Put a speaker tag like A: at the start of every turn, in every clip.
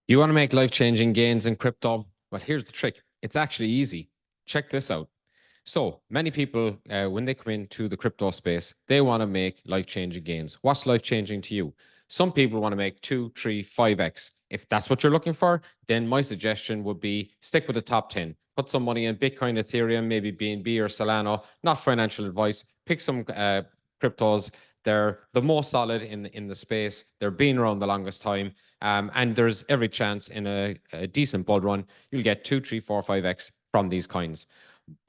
A: You want to make life-changing gains in crypto? Well, here's the trick. It's actually easy. Check this out. So many people, when they come into the crypto space, they want to make life-changing gains. What's life-changing to you? Some people want to make 2, 3, 5x. If that's what you're looking for, then my suggestion would be stick with the top 10. Put some money in Bitcoin, Ethereum, maybe BNB or Solana. Not financial advice. Pick some cryptos. They're the most solid in the space. They're been around the longest time. And there's every chance in a decent bull run, you'll get 2, 3, 4, 5x from these coins.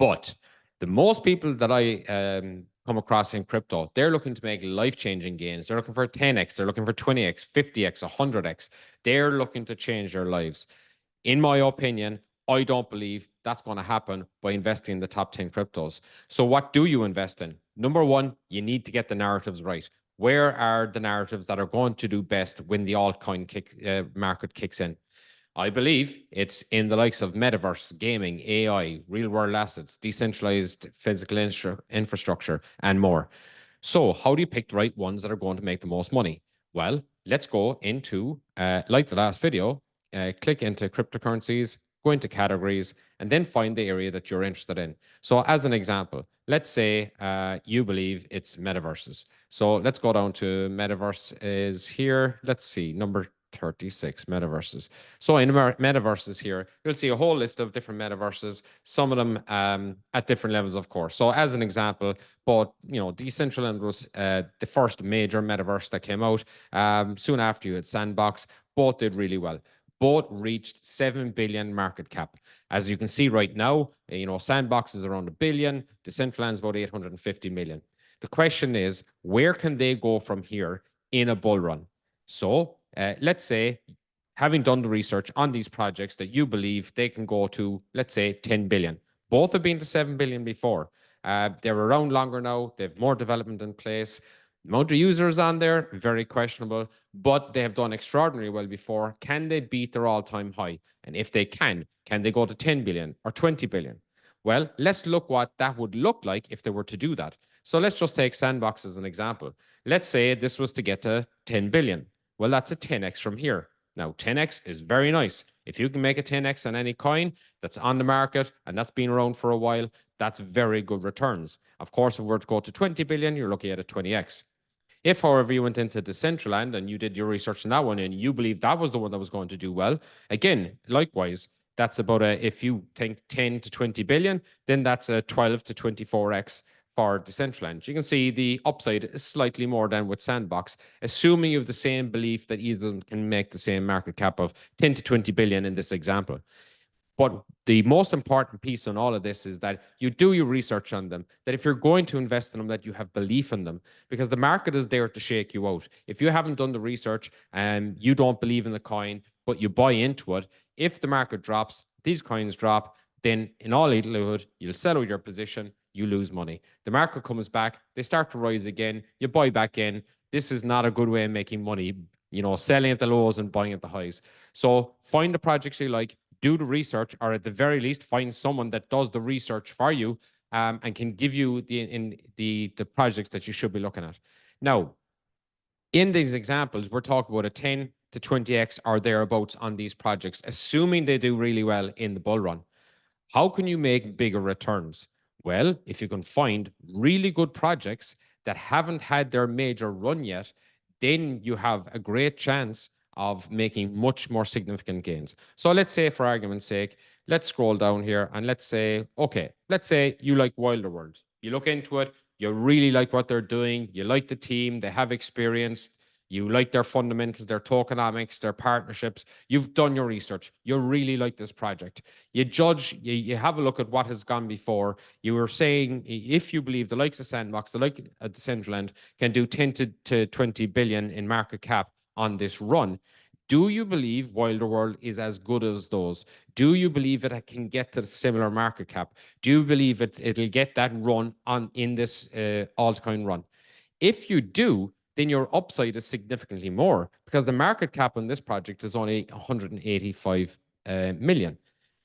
A: But the most people that I come across in crypto, they're looking to make life-changing gains. They're looking for 10x, they're looking for 20x, 50x, 100x. They're looking to change their lives. In my opinion, I don't believe that's going to happen by investing in the top 10 cryptos. So what do you invest in? Number one, you need to get the narratives right. Where are the narratives that are going to do best when the altcoin market kicks in? I believe it's in the likes of metaverse, gaming, AI, real world assets, decentralized physical infrastructure, and more. So, how do you pick the right ones that are going to make the most money? Well, let's go into, like the last video, click into cryptocurrencies, go into categories, and then find the area that you're interested in. So, as an example, let's say you believe it's metaverses. So, let's go down to metaverse is here. Let's see, number 36 metaverses. So in metaverses here, you'll see a whole list of different metaverses, some of them at different levels, of course. So as an example, but Decentraland was the first major metaverse that came out. Soon after you had Sandbox, both did really well. Both reached 7 billion market cap. As you can see right now, Sandbox is around 1 billion, Decentraland is about 850 million. The question is, where can they go from here in a bull run? So let's say, having done the research on these projects, that you believe they can go to, let's say, 10 billion. Both have been to 7 billion before. They're around longer now. They have more development in place. The amount of users on there, very questionable, but they have done extraordinarily well before. Can they beat their all-time high? And if they can they go to 10 billion or 20 billion? Well, let's look what that would look like if they were to do that. So let's just take Sandbox as an example. Let's say this was to get to 10 billion. Well, that's a 10x from here. Now, 10x is very nice. If you can make a 10x on any coin that's on the market and that's been around for a while, that's very good returns. Of course, if we were to go to 20 billion, you're looking at a 20x. If, however, you went into Decentraland and you did your research on that one and you believe that was the one that was going to do well, again, likewise, that's about if you think 10 to 20 billion, then that's a 12 to 24x for Decentraland. You can see the upside is slightly more than with Sandbox, assuming you have the same belief that either of them can make the same market cap of 10 to 20 billion in this example. But the most important piece on all of this is that you do your research on them, that if you're going to invest in them, that you have belief in them, because the market is there to shake you out. If you haven't done the research and you don't believe in the coin, but you buy into it, if the market drops, these coins drop, then in all likelihood, you'll sell out your position, you lose money. The market comes back, they start to rise again, you buy back in. This is not a good way of making money, selling at the lows and buying at the highs. So find the projects you like, do the research, or at the very least, find someone that does the research for you and can give you the projects that you should be looking at. Now, in these examples, we're talking about a 10 to 20x or thereabouts on these projects, assuming they do really well in the bull run. How can you make bigger returns? Well, if you can find really good projects that haven't had their major run yet, then you have a great chance of making much more significant gains. So let's say, for argument's sake, let's scroll down here and let's say, okay, let's say you like Wilderworld. You look into it, you really like what they're doing, you like the team, they have experience, you like their fundamentals, their tokenomics, their partnerships. You've done your research. You really like this project. You judge, you have a look at what has gone before. You were saying, if you believe the likes of Sandbox, the like of Decentraland can do 10 to 20 billion in market cap on this run, do you believe Wilderworld is as good as those? Do you believe it can get to the similar market cap? Do you believe it'll get that run in this altcoin run? If you do, then your upside is significantly more, because the market cap on this project is only 185 million.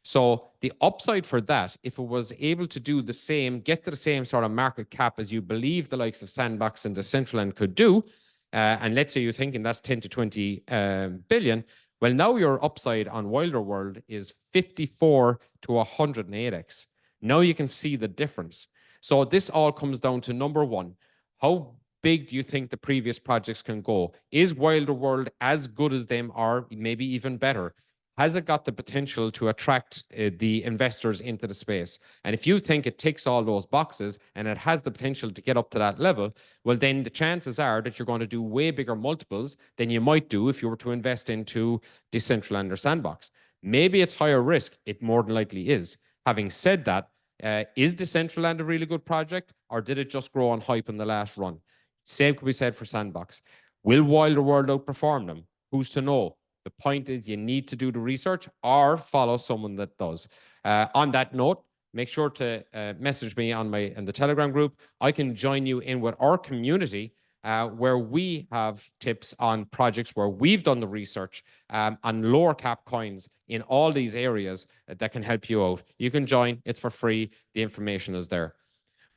A: So the upside for that, if it was able to do the same, get to the same sort of market cap as you believe the likes of Sandbox and Decentraland could do, and let's say you're thinking that's 10 to 20 billion, Well, now your upside on Wilder World is 54 to 108x. Now you can see the difference. So this all comes down to number one, how big do you think the previous projects can go? Is Wilder World as good as them, or maybe even better? Has it got the potential to attract the investors into the space? And if you think it ticks all those boxes and it has the potential to get up to that level, well, then the chances are that you're going to do way bigger multiples than you might do if you were to invest into Decentraland or Sandbox. Maybe it's higher risk. It more than likely is. Having said that, is Decentraland a really good project, or did it just grow on hype in the last run? Same could be said for Sandbox. Will Wilder World outperform them? Who's to know? The point is you need to do the research or follow someone that does. On that note, make sure to message me on in the Telegram group. I can join you in with our community where we have tips on projects where we've done the research on lower cap coins in all these areas that can help you out. You can join. It's for free. The information is there.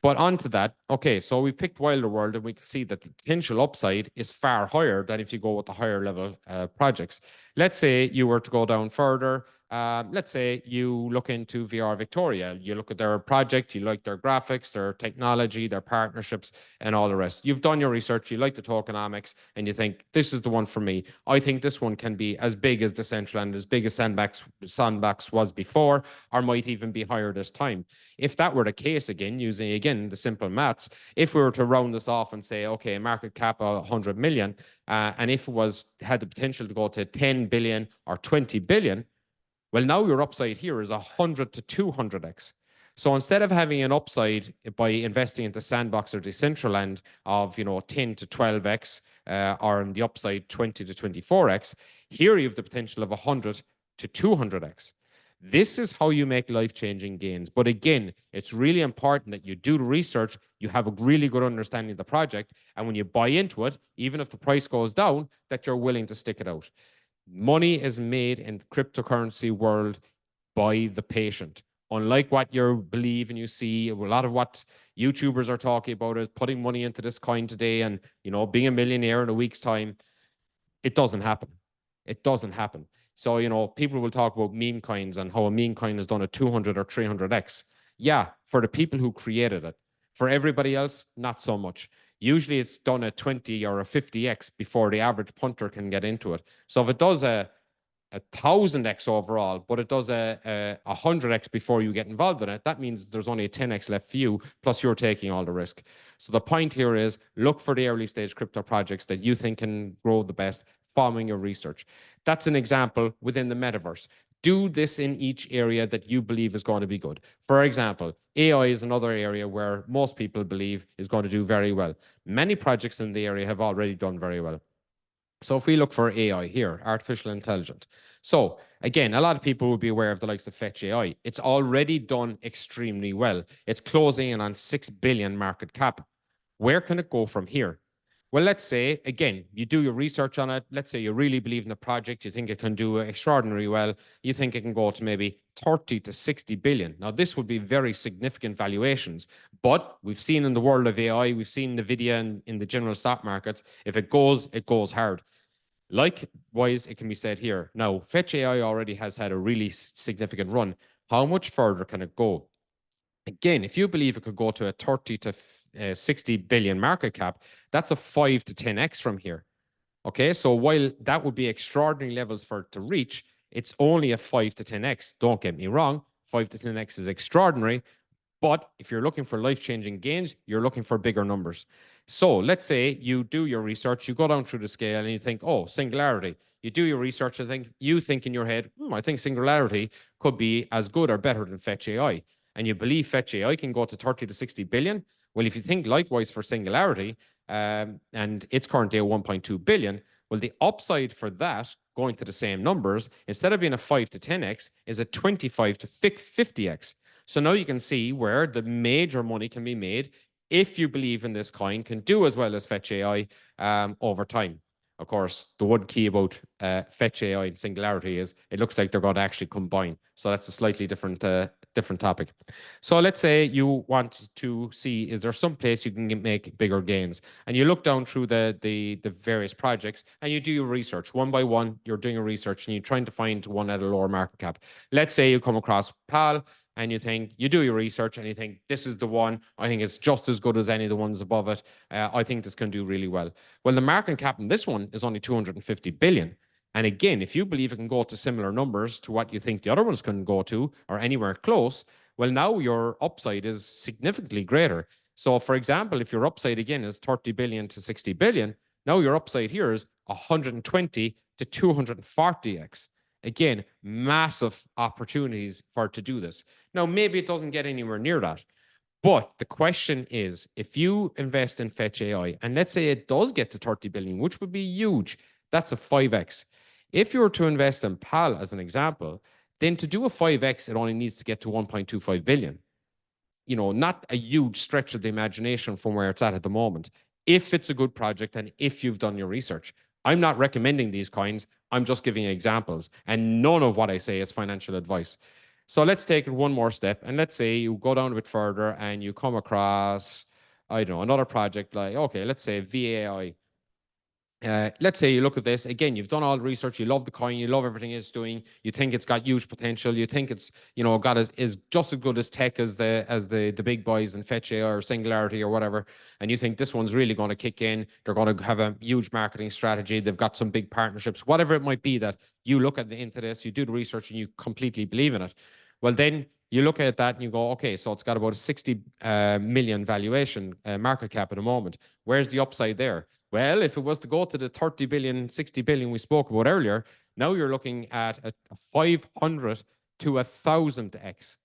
A: But on to that, okay, so we picked Wilder World and we can see that the potential upside is far higher than if you go with the higher level projects. Let's say you were to go down further. Let's say you look into VR Victoria. You look at their project, you like their graphics, their technology, their partnerships, and all the rest. You've done your research, you like the tokenomics, and you think, this is the one for me. I think this one can be as big as Decentraland, as big as Sandbox was before, or might even be higher this time. If that were the case again, using again the simple maths, if we were to round this off and say, okay, market cap of 100 million, and if it had the potential to go to 10 billion or 20 billion, well, now your upside here is 100 to 200x. So instead of having an upside by investing into Sandbox or Decentraland of 10 to 12x, or on the upside 20 to 24x, here you have the potential of 100 to 200x. This is how you make life-changing gains. But again, it's really important that you do the research, you have a really good understanding of the project, and when you buy into it, even if the price goes down, that you're willing to stick it out. Money is made in the cryptocurrency world by the patient. Unlike what you believe and you see, a lot of what YouTubers are talking about is putting money into this coin today and being a millionaire in a week's time. It doesn't happen. It doesn't happen. So, people will talk about meme coins and how a meme coin has done a 200 or 300x. Yeah, for the people who created it. For everybody else, not so much. Usually it's done a 20 or a 50x before the average punter can get into it. So if it does a 1000x overall, but it does a 100x before you get involved in it, that means there's only a 10x left for you, plus you're taking all the risk. So the point here is look for the early stage crypto projects that you think can grow the best following your research. That's an example within the metaverse. Do this in each area that you believe is going to be good. For example, AI is another area where most people believe is going to do very well. Many projects in the area have already done very well. So if we look for AI here, artificial intelligence. So again, a lot of people will be aware of the likes of Fetch AI. It's already done extremely well. It's closing in on 6 billion market cap. Where can it go from here? Well, let's say, again, you do your research on it. Let's say you really believe in the project. You think it can do extraordinarily well. You think it can go to maybe 30 to 60 billion. Now, this would be very significant valuations. But we've seen in the world of AI, we've seen NVIDIA and in the general stock markets, if it goes hard. Likewise, it can be said here. Now, Fetch AI already has had a really significant run. How much further can it go? Again, if you believe it could go to a 30 to 60 billion market cap, that's a 5 to 10x from here. Okay, so while that would be extraordinary levels for it to reach, it's only a 5 to 10x. Don't get me wrong, 5 to 10x is extraordinary. But if you're looking for life-changing gains, you're looking for bigger numbers. So let's say you do your research, you go down through the scale and you think, oh, Singularity. You do your research and you think in your head, I think Singularity could be as good or better than Fetch AI. And you believe Fetch AI can go to 30 to 60 billion. Well, if you think likewise for Singularity, and it's currently at 1.2 billion, well, the upside for that going to the same numbers, instead of being a 5 to 10x, is a 25 to 50x. So now you can see where the major money can be made if you believe in this coin can do as well as Fetch AI over time. Of course, the one key about Fetch AI and Singularity is it looks like they're going to actually combine. So that's a slightly different different topic. So let's say you want to see, is there some place you can make bigger gains? And you look down through the various projects and you do your research one by one. You're doing a research and you're trying to find one at a lower market cap. Let's say you come across PAL and you think, you do your research and you think, this is the one. I think it's just as good as any of the ones above it. I think this can do really well. Well, the market cap in this one is only 250 billion. And again, if you believe it can go to similar numbers to what you think the other ones can go to or anywhere close, well, now your upside is significantly greater. So, for example, if your upside again is 30 billion to 60 billion, now your upside here is 120 to 240x. Again, massive opportunities for to do this. Now, maybe it doesn't get anywhere near that. But the question is, if you invest in Fetch AI, and let's say it does get to 30 billion, which would be huge, that's a 5x. If you were to invest in PAL as an example, then to do a 5x, it only needs to get to 1.25 billion. You know, not a huge stretch of the imagination from where it's at the moment. If it's a good project and if you've done your research, I'm not recommending these coins. I'm just giving examples. And none of what I say is financial advice. So let's take it one more step. And let's say you go down a bit further and you come across, I don't know, another project like, okay, let's say VAI. Let's say you look at this again, you've done all the research, you love the coin, you love everything it's doing, you think it's got huge potential, you think it's, you know, got is just as good as tech as the big boys in Fetch AI or Singularity or whatever, and you think this one's really going to kick in, they're going to have a huge marketing strategy, they've got some big partnerships, whatever it might be, that you look into this, you do the research and you completely believe in it. Well, then you look at that and you go, okay, so it's got about a 60 million valuation market cap at the moment. Where's the upside there? Well, if it was to go to the 30 billion, 60 billion we spoke about earlier, now you're looking at a 500 to 1,000x.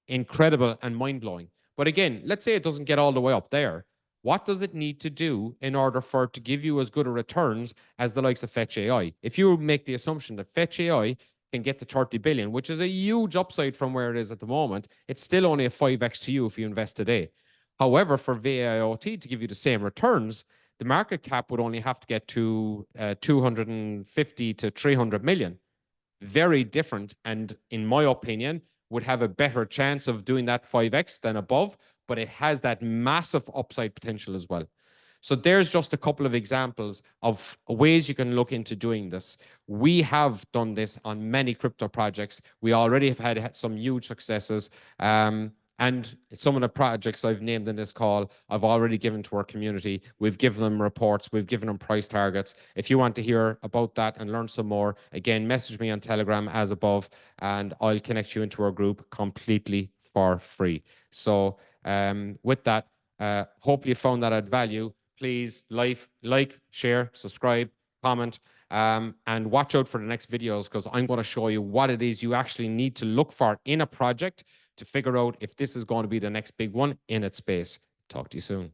A: Incredible and mind-blowing. But again, let's say it doesn't get all the way up there. What does it need to do in order for it to give you as good a returns as the likes of Fetch AI? If you make the assumption that Fetch AI can get to 30 billion, which is a huge upside from where it is at the moment, it's still only a 5x to you if you invest today. However, for VAIOT to give you the same returns, the market cap would only have to get to 250 to 300 million. Very different. And in my opinion, would have a better chance of doing that 5x than above, but it has that massive upside potential as well. So there's just a couple of examples of ways you can look into doing this. We have done this on many crypto projects. We already have had some huge successes. And some of the projects I've named in this call, I've already given to our community. We've given them reports. We've given them price targets. If you want to hear about that and learn some more, again, message me on Telegram as above, and I'll connect you into our group completely for free. So with that, hopefully you found that add value. Please like, share, subscribe, comment, and watch out for the next videos, because I'm going to show you what it is you actually need to look for in a project to figure out if this is going to be the next big one in its space. Talk to you soon.